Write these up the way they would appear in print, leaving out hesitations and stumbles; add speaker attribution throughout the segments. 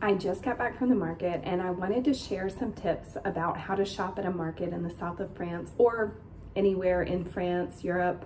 Speaker 1: I just got back from the market and I wanted to share some tips about how to shop at a market in the south of France or anywhere in France, Europe.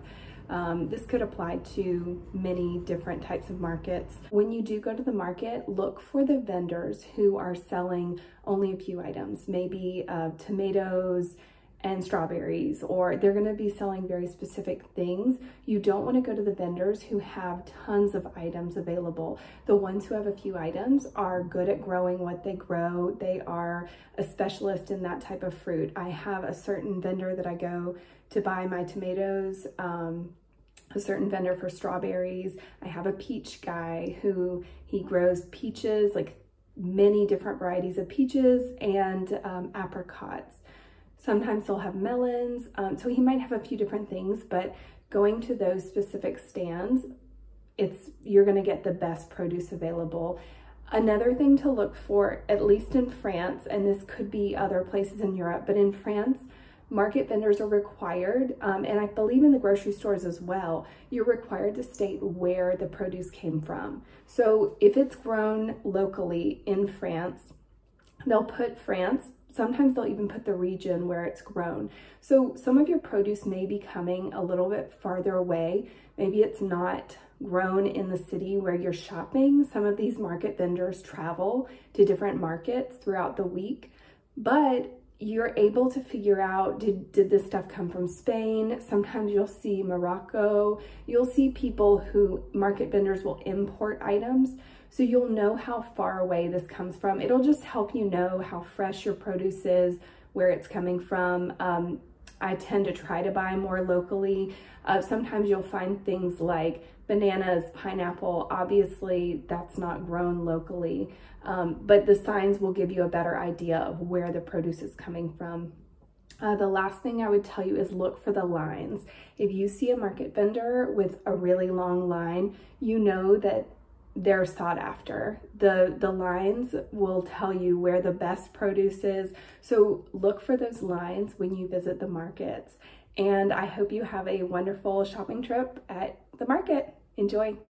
Speaker 1: This could apply to many different types of markets. When you do go to the market, look for the vendors who are selling only a few items, maybe tomatoes and strawberries, or they're going to be selling very specific things. You don't want to go to the vendors who have tons of items available. The ones who have a few items are good at growing what they grow. They are a specialist in that type of fruit. I have a certain vendor that I go to buy my tomatoes, a certain vendor for strawberries. I have a peach guy who he grows peaches, like many different varieties of peaches and apricots. Sometimes they'll have melons, so he might have a few different things, but going to those specific stands, you're gonna get the best produce available. Another thing to look for, at least in France, and this could be other places in Europe, but in France, market vendors are required, and I believe in the grocery stores as well, you're required to state where the produce came from. So if it's grown locally in France, they'll put France. Sometimes they'll even put the region where it's grown. So some of your produce may be coming a little bit farther away. Maybe it's not grown in the city where you're shopping. Some of these market vendors travel to different markets throughout the week, but you're able to figure out, did this stuff come from Spain? Sometimes you'll see Morocco. You'll see people who, market vendors will import items. So you'll know how far away this comes from. It'll just help you know how fresh your produce is, where it's coming from. I tend to try to buy more locally. Sometimes you'll find things like bananas, pineapple. Obviously, that's not grown locally, but the signs will give you a better idea of where the produce is coming from. The last thing I would tell you is look for the lines. If you see a market vendor with a really long line, you know that they're sought after. The lines will tell you where the best produce is. So look for those lines when you visit the markets. And I hope you have a wonderful shopping trip at the market. Enjoy.